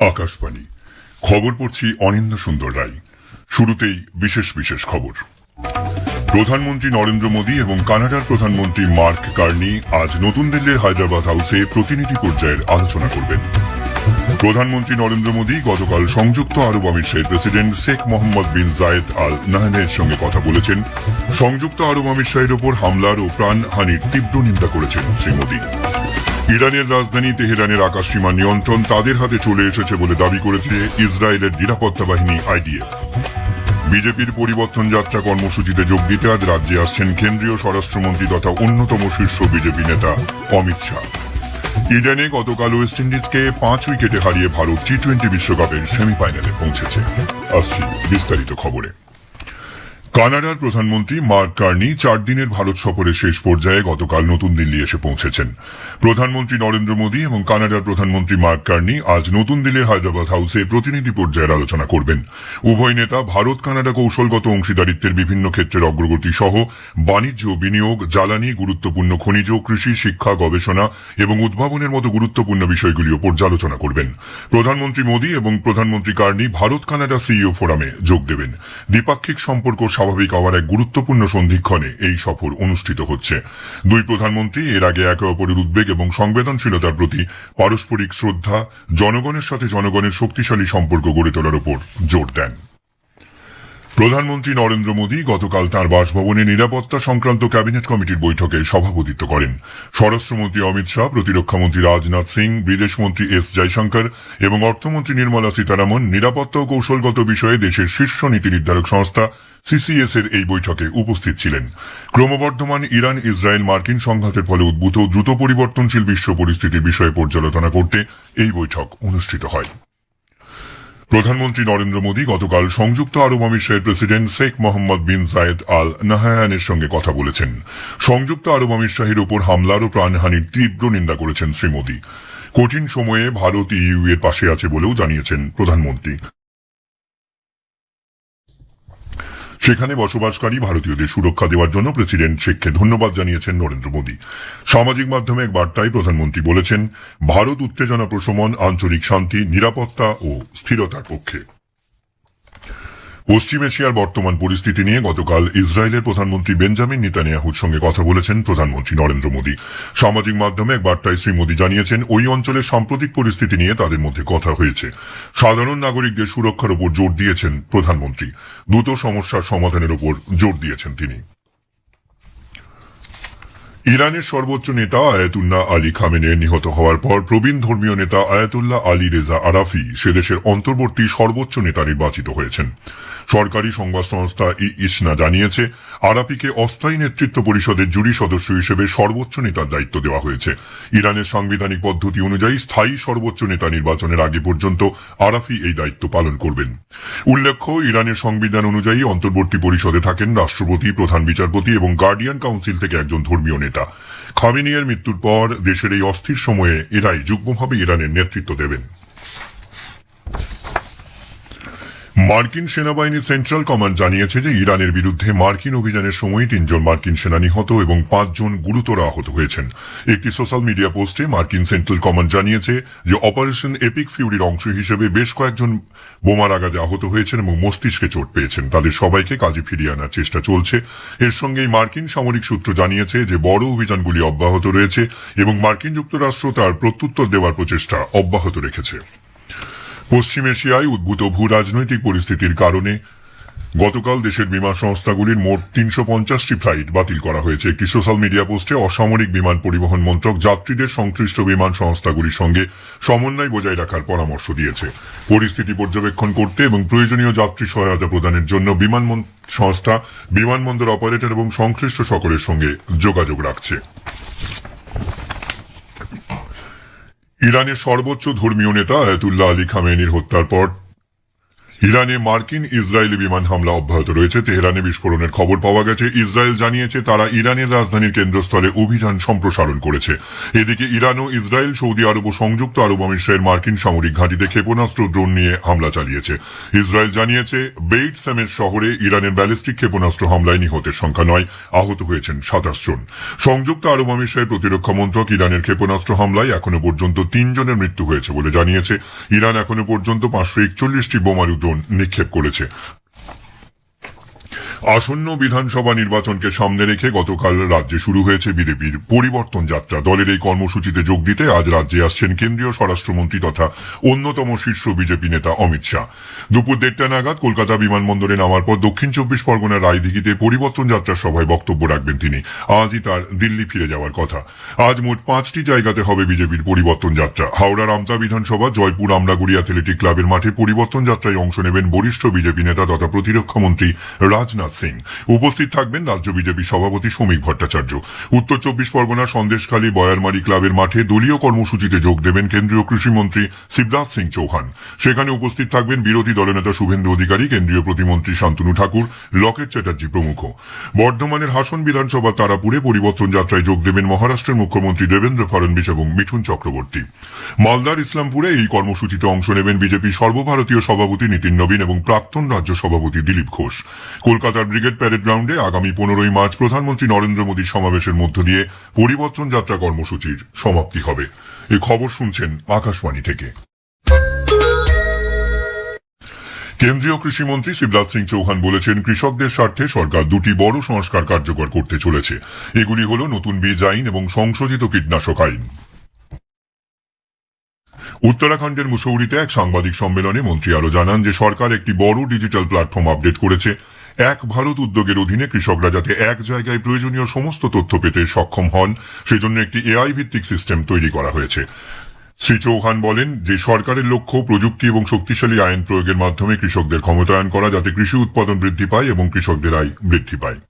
আকাশবাণী খবর পড়ছি অনিন্দ্য সুন্দর রায়। শুরুতেই বিশেষ বিশেষ খবর। প্রধানমন্ত্রী নরেন্দ্র মোদী এবং কানাডার প্রধানমন্ত্রী মার্ক কার্নি আজ নতুন দিল্লির হায়দ্রাবাদ হাউসে প্রতিনিধি পর্যায়ের আলোচনা করবেন। প্রধানমন্ত্রী নরেন্দ্র মোদী গতকাল সংযুক্ত আরব আমিরশাহীর প্রেসিডেন্ট শেখ মোহাম্মদ বিন জায়েদ আল নাহয়ানের সঙ্গে কথা বলেছেন। সংযুক্ত আরব আমিরশাহীর ওপর হামলার ও প্রাণহানির তীব্র নিন্দা করেছেন শ্রী মোদী। ইরানের রাজধানী তেহরানের আকাশসীমা নিয়ন্ত্রণ তাদের হাতে চলে এসেছে বলে দাবি করেছে ইসরায়েলের নিরাপত্তা বাহিনী আইডিএফ। বিজেপির পরিবর্তন যাত্রা কর্মসূচিতে যোগ দিতে আজ রাজ্যে আসছেন কেন্দ্রীয় স্বরাষ্ট্রমন্ত্রী তথা অন্যতম শীর্ষ বিজেপি নেতা অমিত শাহ। ইডেনে গতকাল ওয়েস্ট ইন্ডিজকে 5 উইকেটে হারিয়ে ভারত টি-20 বিশ্বকাপের সেমিফাইনালে পৌঁছেছে। আসছি বিস্তারিত খবরে। কানাডার প্রধানমন্ত্রী মার্ক কার্নি 4 দিনের ভারত সফরের শেষ পর্যায়ে গতকাল নতুন দিল্লি এসে পৌঁছেছেন। প্রধানমন্ত্রী নরেন্দ্র মোদী এবং কানাডার প্রধানমন্ত্রী মার্ক কার্নি আজ নতুন দিল্লির হায়দ্রাবাদ হাউসে প্রতিনিধি পর্যায়ের আলোচনা করবেন। উভয় নেতা ভারত কানাডা কৌশলগত অংশীদারিত্বের বিভিন্ন ক্ষেত্রের অগ্রগতি সহ বাণিজ্য, বিনিয়োগ, জ্বালানি, গুরুত্বপূর্ণ খনিজ, কৃষি, শিক্ষা, গবেষণা এবং উদ্ভাবনের মতো গুরুত্বপূর্ণ বিষয়গুলিও পর্যালোচনা করবেন। প্রধানমন্ত্রী মোদী এবং প্রধানমন্ত্রী কার্নি ভারত কানাডা সিইও ফোরামে যোগ দেবেন। দ্বিপাক্ষিক সম্পর্ক স্বাভাবিক হওয়ার এক গুরুত্বপূর্ণ সন্ধিক্ষণে এই সফর অনুষ্ঠিত হচ্ছে। দুই প্রধানমন্ত্রী এর আগে একে অপরের উদ্বেগ এবং সংবেদনশীলতার প্রতি পারস্পরিক শ্রদ্ধা, জনগণের সাথে জনগণের শক্তিশালী সম্পর্ক গড়ে তোলার উপর জোর দেন। প্রধানমন্ত্রী নরেন্দ্র মোদী গতকাল তাঁর বাসভবনে নিরাপত্তা সংক্রান্ত ক্যাবিনেট কমিটির বৈঠকে সভাপতিত্ব করেন। স্বরাষ্ট্রমন্ত্রী অমিত শাহ, প্রতিরক্ষামন্ত্রী রাজনাথ সিং, বিদেশমন্ত্রী এস জয়শঙ্কর এবং অর্থমন্ত্রী নির্মলা সীতারামন নিরাপত্তা ও কৌশলগত বিষয়ে দেশের শীর্ষ নীতি নির্ধারক সংস্থা সিসিএস এর এই বৈঠকে উপস্থিত ছিলেন। ক্রমবর্ধমান ইরান ইসরায়েল মার্কিন সংঘাতের ফলে উদ্ভূত দ্রুত পরিবর্তনশীল বিশ্ব পরিস্থিতির বিষয়ে পর্যালোচনা করতে এই বৈঠক অনুষ্ঠিত হয়। প্রধানমন্ত্রী নরেন্দ্র মোদী গতকাল সংযুক্ত আরব আমিরশাহীর প্রেসিডেন্ট শেখ মোহাম্মদ বিন জায়েদ আল নাহয়ানের সঙ্গে কথা বলেছেন। সংযুক্ত আরব আমিরশাহীর ওপর হামলার ও প্রাণহানির তীব্র নিন্দা করেছেন শ্রী মোদী। কঠিন সময়ে ভারত ইইউ এর পাশে আছে বলেও জানিয়েছেন প্রধানমন্ত্রী। সেখানে বসবাসকারী ভারতীয়দের সুরক্ষা দেওয়ার জন্য প্রেসিডেন্ট শেখকে ধন্যবাদ জানিয়েছেন নরেন্দ্র মোদী। সামাজিক মাধ্যমে এক বার্তায় প্রধানমন্ত্রী বলেছেন, ভারত উত্তেজনা প্রশমন, আঞ্চলিক শান্তি, নিরাপত্তা ও স্থিরতার পক্ষে। পশ্চিম এশিয়ার বর্তমান পরিস্থিতি নিয়ে গতকাল ইসরায়েলের প্রধানমন্ত্রী বেঞ্জামিন নেতানিয়াহুর সঙ্গে কথা বলেছেন প্রধানমন্ত্রী নরেন্দ্র মোদী। সামাজিক মাধ্যমে এক বার্তায় শ্রী মোদী জানিয়েছেন, ওই অঞ্চলের সাম্প্রতিক পরিস্থিতি নিয়ে তাদের মধ্যে কথা হয়েছে। সাধারণ নাগরিকদের সুরক্ষার উপর জোর দিয়েছেন প্রধানমন্ত্রী। দ্রুত সমস্যার সমাধানের উপর জোর দিয়েছেন তিনি। ইরানের সর্বোচ্চ নেতা আয়াতুল্লাহ আলী খামেনেই নিহত হওয়ার পর প্রবীণ ধর্মীয় নেতা আয়াতুল্লাহ আলী রেজা আরাফি সে দেশের অন্তর্বর্তী সর্বোচ্চ নেতা নির্বাচিত হয়েছেন। সরকারি সংবাদ সংস্থা ইসনা জানিয়েছে, আরাফিকে অস্থায়ী নেতৃত্ব পরিষদের জুরি সদস্য হিসেবে সর্বোচ্চ নেতার দায়িত্ব দেওয়া হয়েছে। ইরানের সাংবিধানিক পদ্ধতি অনুযায়ী স্থায়ী সর্বোচ্চ নেতা নির্বাচনের আগে পর্যন্ত আরাফি এই দায়িত্ব পালন করবেন। উল্লেখ্য, ইরানের সংবিধান অনুযায়ী অন্তর্বর্তী পরিষদে থাকেন রাষ্ট্রপতি, প্রধান বিচারপতি এবং গার্ডিয়ান কাউন্সিল থেকে একজন ধর্মীয় নেতা। খামেনেইয়ের মৃত্যুর পর দেশের এই অস্থির সময়ে এরাই যুগ্মভাবে ইরানের নেতৃত্ব দেবেন। মার্কিন সেনাবাহিনীর সেন্ট্রাল কমান্ড জানিয়েছে যে ইরানের বিরুদ্ধে মার্কিন অভিযানের সময় 3 জন মার্কিন সেনা নিহত এবং 5 জন গুরুতর আহত হয়েছেন। একটি সোশ্যাল মিডিয়া পোস্টে মার্কিন সেন্ট্রাল কমান্ড জানিয়েছে যে অপারেশন এপিক ফিউরির অংশ হিসেবে বেশ কয়েকজন বোমার আঘাতে আহত হয়েছেন এবং মস্তিষ্কে চোট পেয়েছেন। তাদের সবাইকে কাজে ফিরিয়ে আনার চেষ্টা চলছে। এর সঙ্গেই মার্কিন সামরিক সূত্র জানিয়েছে যে বড় অভিযানগুলি অব্যাহত রয়েছে এবং মার্কিন যুক্তরাষ্ট্র তার প্রত্যুত্তর দেওয়ার প্রচেষ্টা অব্যাহত রেখেছে। পশ্চিম এশিয়ায় উদ্ভূত ভূ রাজনৈতিক পরিস্থিতির কারণে গতকাল দেশের বিমান সংস্থাগুলির মোট 350টি ফ্লাইট বাতিল করা হয়েছে। একটি সোশ্যাল মিডিয়া পোস্টে অসামরিক বিমান পরিবহন মন্ত্রক যাত্রীদের সংশ্লিষ্ট বিমান সংস্থাগুলির সঙ্গে সমন্বয় বজায় রাখার পরামর্শ দিয়েছে। পরিস্থিতি পর্যবেক্ষণ করতে এবং প্রয়োজনীয় যাত্রী সহায়তা প্রদানের জন্য বিমান সংস্থা বিমানবন্দর অপারেটর এবং সংশ্লিষ্ট সকলের সঙ্গে যোগাযোগ রাখছে। ইরানের সর্বোচ্চ ধর্মীয় নেতা আয়াতুল্লাহ আলী খামেনির হত্যার পর ইরানে মার্কিন ইসরায়েলি বিমান হামলা অব্যাহত রয়েছে। তেহরানে বিস্ফোরণের খবর পাওয়া গেছে। ইসরায়েল জানিয়েছে তারা ইরানের রাজধানীর কেন্দ্রস্থলে অভিযান সম্প্রসারণ করেছে। এদিকে ইরান ও ইসরায়েল সৌদি আরব ও সংযুক্ত আরব আমিরাতের মার্কিন সামরিক ঘাঁটিতে ক্ষেপণাস্ত্র ড্রোন নিয়ে হামলা চালিয়েছে। ইসরায়েল জানিয়েছে বেইট সামের শহরে ইরানের ব্যালিস্টিক ক্ষেপণাস্ত্র হামলায় নিহতের সংখ্যা 9, আহত হয়েছেন 27 জন। সংযুক্ত আরব আমিরাতের প্রতিরক্ষা মন্ত্রক ইরানের ক্ষেপণাস্ত্র হামলায় এখনো পর্যন্ত 3 জনের মৃত্যু হয়েছে বলে জানিয়েছে। ইরান এখনো পর্যন্ত 541টি বোমারু নিক্ষেপ করেছে। আসন্ন বিধানসভা নির্বাচনকে সামনে রেখে গতকাল রাজ্যে শুরু হয়েছে বিজেপির পরিবর্তন যাত্রা। দলের এই কর্মসূচিতে যোগ দিতে আজ রাজ্যে আসছেন কেন্দ্রীয় স্বরাষ্ট্রমন্ত্রী তথা অন্যতম শীর্ষ বিজেপি নেতা অমিত শাহ। দুপুর 1:30 নাগাদ কলকাতা বিমানবন্দরে নামার পর দক্ষিণ 24 পরগনার রায়দিঘিতে পরিবর্তন যাত্রার সভায় বক্তব্য রাখবেন তিনি। আজই তার দিল্লি ফিরে যাওয়ার কথা। আজ মোট 5টি জায়গাতে হবে বিজেপির পরিবর্তন যাত্রা। হাওড়ার আমতা বিধানসভা, জয়পুর আমরাগুড়ি অ্যাথলেটিক ক্লাবের মাঠে পরিবর্তন যাত্রায় অংশ নেবেন বরিষ্ঠ বিজেপি নেতা তথা প্রতিরক্ষা মন্ত্রী রাজনাথ সিং। উপস্থিত থাকবেন রাজ্য বিজেপি সভাপতি শ্রমিক ভট্টাচার্য। উত্তর 24 পরগনার সন্দেশখালী বয়ারমারি ক্লাবের মাঠে দলীয় কর্মসূচিতে যোগ দেবেন কেন্দ্রীয় কৃষিমন্ত্রী শিবরাজ সিং চৌহান। সেখানে উপস্থিত থাকবেন বিরোধী দলনেতা শুভেন্দু অধিকারী, কেন্দ্রীয় প্রতিমন্ত্রী শান্তনু ঠাকুর, লকেট চ্যাটার্জি প্রমুখ। বর্ধমানের হাসন বিধানসভা তারাপুরে পরিবর্তন যাত্রায় যোগ দেবেন মহারাষ্ট্রের মুখ্যমন্ত্রী দেবেন্দ্র ফডনবিস এবং মিঠুন চক্রবর্তী। মালদার ইসলামপুরে এই কর্মসূচিতে অংশ নেবেন বিজেপি সর্বভারতীয় সভাপতি নীতিন নবীন এবং প্রাক্তন রাজ্য সভাপতি দিলীপ ঘোষ। কলকাতার ব্রিগেড প্যারেড গ্রাউন্ডে আগামী 15ই মার্চ প্রধানমন্ত্রী নরেন্দ্র মোদীর সমাবেশের মধ্য দিয়ে পরিবর্তন যাত্রা কর্মসূচির সমাপ্তি হবে। এই খবর শুনছেন আকাশবাণী থেকে। কেন্দ্রীয় কৃষিমন্ত্রী শিবরাজ সিং চৌহান বলেছেন, কৃষকদের স্বার্থে সরকার 2টি বড় সংস্কার কার্যকর করতে চলেছে। এগুলি হল নতুন বীজ আইন এবং সংশোধিত কীটনাশক আইন। উত্তরাখণ্ডের মুসৌরিতে এক সাংবাদিক সম্মেলনে মন্ত্রী আরো জানান যে সরকার একটি বড় ডিজিটাল প্ল্যাটফর্ম আপডেট করেছে। এক ভারত উদ্যোগের অধীনে কৃষকরা যাতে এক জায়গায় প্রয়োজনীয় সমস্ত তথ্য পেতে সক্ষম হন, সেজন্য একটি এআই ভিত্তিক সিস্টেম তৈরি করা হয়েছে। শ্রী চৌহান বলেন যে সরকারের লক্ষ্য প্রযুক্তি এবং শক্তিশালী আইন প্রয়োগের মাধ্যমে কৃষকদের ক্ষমতায়ন করা, যাতে কৃষি উৎপাদন বৃদ্ধি পায় এবং কৃষকদের আয় বৃদ্ধি পায়।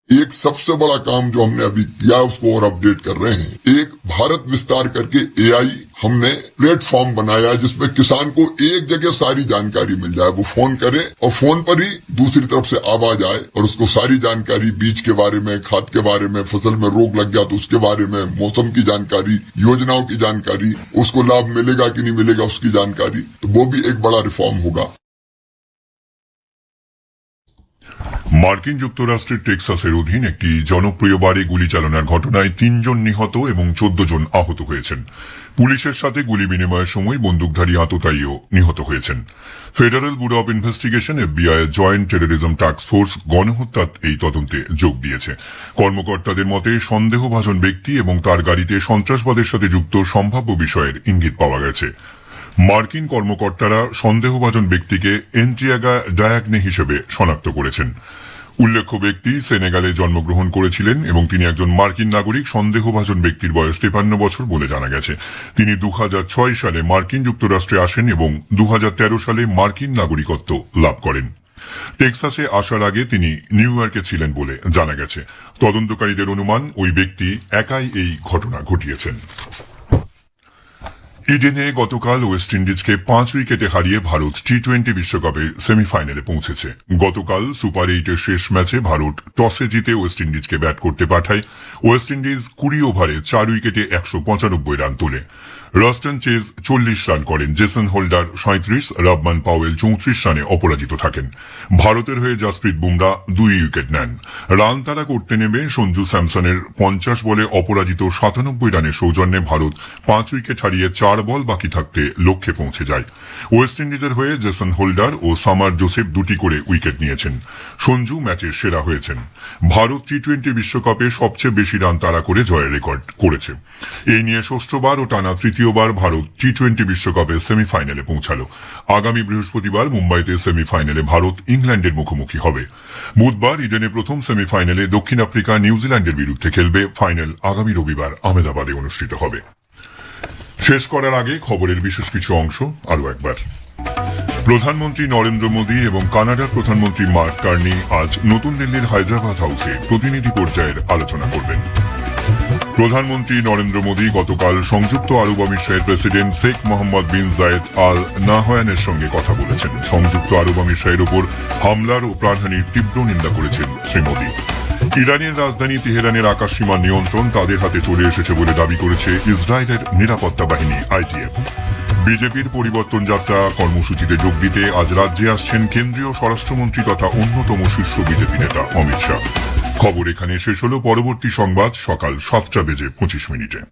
एक सबसे बड़ा काम जो हमने अभी किया उसको और अपडेट कर रहे हैं। एक भारत विस्तार करके एआई हमने प्लेटफॉर्म बनाया जिसमें किसान को एक जगह सारी जानकारी मिल जाए। वो फोन करे और फोन पर ही दूसरी तरफ से आवाज आए और उसको सारी जानकारी, बीज के बारे में, खाद के बारे में, फसल में रोग लग गया तो उसके बारे में, मौसम की जानकारी, योजनाओं की जानकारी, उसको लाभ मिलेगा कि नहीं मिलेगा उसकी जानकारी। तो वो भी एक बड़ा रिफॉर्म होगा। মার্কিন যুক্তরাষ্ট্রের টেক্সাসের অধীন একটি জনপ্রিয় বারে গুলি চালনার ঘটনায় 3 জন নিহত এবং 14 জন আহত হয়েছেন। পুলিশের সাথে গুলি বিনিময়ের সময় বন্দুকধারী আততায়ীও নিহত হয়েছেন। Federal bureau of investigation FBI এর জয়েন্ট টেরোরিজম টাস্ক ফোর্স গণহত্যার এই তদন্তে যোগ দিয়েছে। কর্মকর্তাদের মতে সন্দেহভাজন ব্যক্তি এবং তার গাড়িতে সন্ত্রাসবাদের সাথে যুক্ত সম্ভাব্য বিষয়ের ইঙ্গিত পাওয়া গেছে। মার্কিন কর্মকর্তারা সন্দেহভাজন ব্যক্তিকে এন্ট্রিয়াগা ডায়াগনে হিসেবে শনাক্ত করেছেন। উল্লেখ্য ব্যক্তি সেনেগালে জন্মগ্রহণ করেছিলেন এবং তিনি একজন মার্কিন নাগরিক। সন্দেহভাজন ব্যক্তির বয়স 53 বছর বলে জানা গেছে। তিনি 2006 সালে মার্কিন যুক্তরাষ্ট্রে আসেন এবং 2013 সালে মার্কিন নাগরিকত্ব লাভ করেন। টেক্সাসে আসার আগে তিনি নিউ ইয়র্কে ছিলেন বলে জানা গেছে। তদন্তকারীদের অনুমান ওই ব্যক্তি একাই এই ঘটনা ঘটিয়েছেন। ইডেনে গতকাল ওয়েস্ট ইন্ডিজকে 5 উইকেটে হারিয়ে ভারত টি-20 বিশ্বকাপে সেমিফাইনালে পৌঁছেছে। গতকাল সুপার 8-এর শেষ ম্যাচে ভারত টসে জিতে ওয়েস্ট ইন্ডিজকে ব্যাট করতে পাঠায়। ওয়েস্ট ইন্ডিজ 20 ওভারে 4 উইকেটে 195 রান তোলে। রাস্টন চেজ 40 রান করেন। জেসন হোল্ডার 37, রবমান পাওয়েল 34 রানে অপরাজিত থাকেন। ভারতের হয়ে জাসপ্রীত বুমরা 2 উইকেট নেন। রান তাড়া করতে নেমে সঞ্জু স্যামসনের 50 বলে অপরাজিত 97 রানের সৌজন্যে ভারত 5 উইকেট হারিয়ে 4 বল বাকি থাকতে লক্ষ্যে পৌঁছে যায়। ওয়েস্ট ইন্ডিজের হয়ে জেসন হোল্ডার ও সামার জোসেফ 2টি করে উইকেট নিয়েছেন। সঞ্জু ম্যাচের সেরা হয়েছেন। ভারত টি-20 বিশ্বকাপে সবচেয়ে বেশি রান তাড়া করে জয়ের রেকর্ড করেছে। এই নিয়ে ষষ্ঠবার ও টানা তৃতীয়বার ভারত টি-20 বিশ্বকাপে সেমিফাইনালে পৌঁছালো। আগামী বৃহস্পতিবার মুম্বাইতে সেমিফাইনালে ভারত ইংল্যান্ডের মুখোমুখি হবে। বুধবার ইডেনে প্রথম সেমিফাইনালে দক্ষিণ আফ্রিকা নিউজিল্যান্ডের বিরুদ্ধে খেলবে। ফাইনাল আগামী রবিবার আহমেদাবাদে অনুষ্ঠিত হবে। শেষ করার আগে খবরের বিশেষ কিছু অংশ আরো একবার। প্রধানমন্ত্রী নরেন্দ্র মোদী এবং কানাডার প্রধানমন্ত্রী মার্ক কার্নি আজ নতুন দিল্লির হায়দ্রাবাদ হাউসে প্রতিনিধি পর্যায়ের আলোচনা করবেন। প্রধানমন্ত্রী নরেন্দ্র মোদী গতকাল সংযুক্ত আরব আমিরশাহের প্রেসিডেন্ট শেখ মোহাম্মদ বিন জায়েদ আল নাহয়ানের সঙ্গে কথা বলেছেন। সংযুক্ত আরব আমিরশাহের ওপর হামলার ও প্রাণহানির তীব্র নিন্দা করেছেন শ্রী মোদী। ইরানের রাজধানী তেহরানের আকাশসীমা নিয়ন্ত্রণ তাদের হাতে চলে এসেছে বলে দাবি করেছে ইসরায়েলের নিরাপত্তা বাহিনী IDF। বিজেপির পরিবর্তন যাত্রা কর্মসূচিতে যোগ দিতে আজ রাজ্যে আসছেন কেন্দ্রীয় স্বরাষ্ট্রমন্ত্রী তথা অন্যতম শীর্ষ বিজেপি নেতা অমিত শাহ। খবর এখানে শেষ হলো। পরবর্তী সংবাদ সকাল 7:25